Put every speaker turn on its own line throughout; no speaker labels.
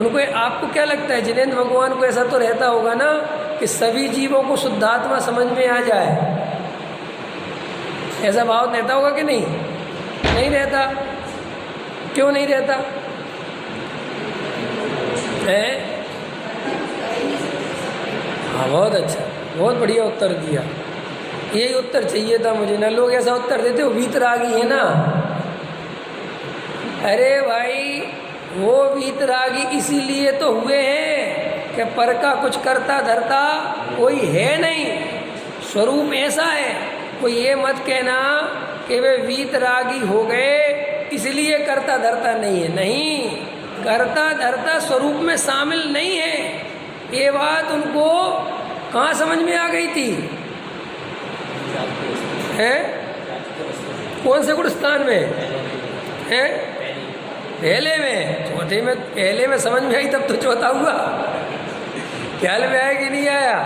उनको आपको क्या लगता है जिनेंद्र भगवान को ऐसा तो रहता होगा ना कि सभी जीवों को शुद्धात्मा समझ में आ जाए, ऐसा भाव रहता होगा कि नहीं? नहीं रहता। क्यों नहीं रहता है? हाँ, बहुत अच्छा, बहुत बढ़िया उत्तर दिया। यही उत्तर चाहिए था मुझे ना। लोग ऐसा उत्तर देते हो वीतरागी है ना। अरे भाई, वो वीतरागी इसीलिए तो हुए हैं कि पर का कुछ करता धरता कोई है नहीं, स्वरूप ऐसा है। कोई ये मत कहना कि वे वीतरागी हो गए इसलिए करता धरता नहीं है। नहीं, करता धरता स्वरूप में शामिल नहीं है। ये बात उनको कहाँ समझ में आ गई थी? है कौन से गुण स्थान में है? पहले में, चौथे में। पहले में समझ में आई तब तो चौथा हुआ। ख्याल में आया कि नहीं आया?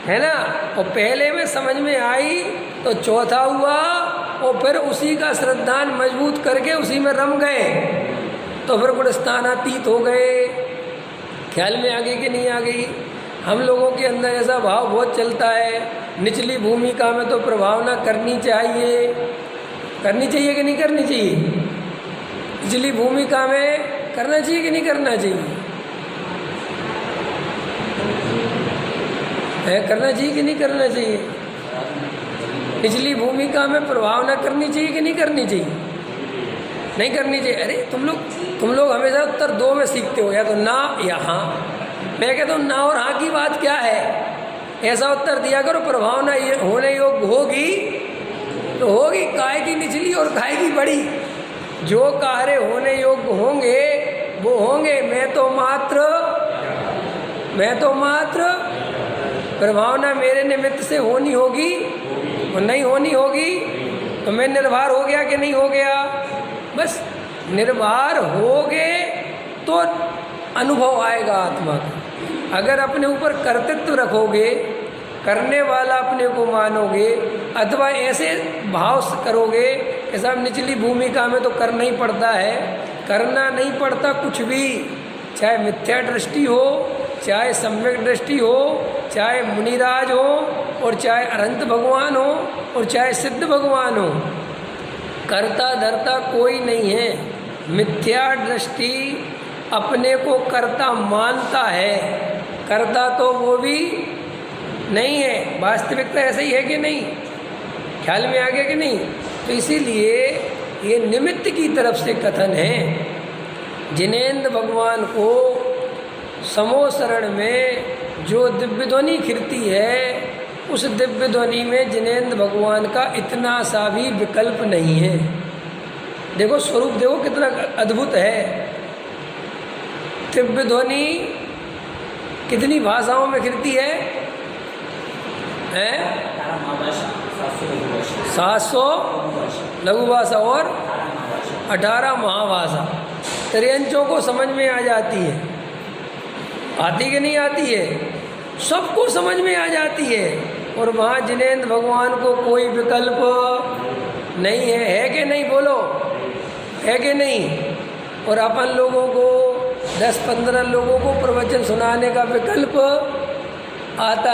है ना। और पहले में समझ में आई तो चौथा हुआ, और फिर उसी का श्रद्धान मजबूत करके उसी में रम गए तो फिर गुण स्थानातीत हो गए। ख्याल में आ गई कि नहीं आ गई? हम लोगों के अंदर ऐसा भाव बहुत चलता है, निचली भूमिका में तो प्रभावना करनी चाहिए। करनी चाहिए कि नहीं करनी चाहिए? निचली भूमिका में करना चाहिए कि नहीं करना चाहिए? है, करना चाहिए कि नहीं करना चाहिए? निचली भूमिका में प्रभावना करनी चाहिए कि नहीं करनी चाहिए? नहीं करनी चाहिए। अरे तुम लोग हमेशा उत्तर दो में सीखते हो, या तो ना या हाँ। मैं कहता हूँ ना और हाँ की बात क्या है? ऐसा उत्तर दिया करो, प्रभावना ये होने योग्य होगी तो होगी, काय की निचली और काय की बड़ी। जो कार्य होने योग्य होंगे वो होंगे। मैं तो मात्र प्रभावना मेरे निमित्त से होनी होगी और नहीं होनी होगी तो मैं निर्भर हो गया कि नहीं हो गया? बस निर्भर हो गए तो अनुभव आएगा आत्मा का। अगर अपने ऊपर कर्तृत्व रखोगे, करने वाला अपने को मानोगे, अथवा ऐसे भाव करोगे कि साहब निचली भूमिका में तो करना ही पड़ता है, करना नहीं पड़ता कुछ भी, चाहे मिथ्या दृष्टि हो, चाहे सम्यक दृष्टि हो, चाहे मुनिराज हो, और चाहे अनंत भगवान हो, और चाहे सिद्ध भगवान हो, करता धरता कोई नहीं है। मिथ्या दृष्टि अपने को कर्ता मानता है, करता तो वो भी नहीं है। वास्तविकता ऐसा ही है कि नहीं? ख्याल में आ गया कि नहीं? तो इसीलिए ये निमित्त की तरफ से कथन है। जिनेंद्र भगवान को समोसरण में जो दिव्य ध्वनि खिरती है, उस दिव्य ध्वनि में जिनेंद्र भगवान का इतना सा भी विकल्प नहीं है। देखो स्वरूप, देखो कितना अद्भुत है। दिव्य ध्वनि कितनी भाषाओं में खिरती है? 700 लघु भाषा और 18 महाभाषा। त्रियंचों को समझ में आ जाती है। आती कि नहीं आती है? सबको समझ में आ जाती है। और वहाँ जिनेंद्र भगवान को कोई विकल्प नहीं है कि नहीं? बोलो, है कि नहीं? और अपन लोगों को 10-15 लोगों को प्रवचन सुनाने का विकल्प आता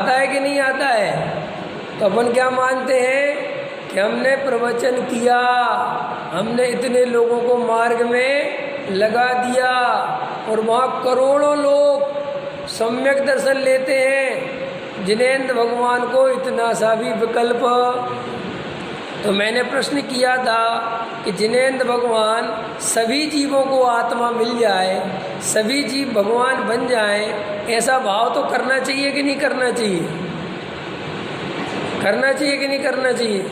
है कि नहीं आता है? तो अपन क्या मानते हैं कि हमने प्रवचन किया, हमने इतने लोगों को मार्ग में लगा दिया, और वहाँ करोड़ों लोग सम्यक दर्शन लेते हैं। जिनेंद्र भगवान को इतना सा भी विकल्प। तो मैंने प्रश्न किया था कि जिनेंद्र भगवान सभी जीवों को आत्मा मिल जाए, सभी जीव भगवान बन जाएं, ऐसा भाव तो करना चाहिए कि नहीं करना चाहिए? करना चाहिए कि नहीं करना चाहिए?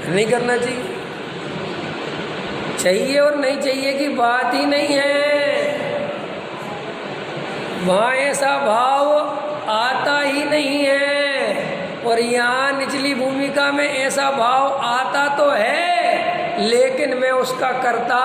नहीं करना चाहिए। चाहिए और नहीं चाहिए की बात ही नहीं है। वहाँ ऐसा भाव आता ही नहीं है। और यहाँ निचली भूमिका में ऐसा भाव आता तो है, लेकिन मैं उसका कर्ता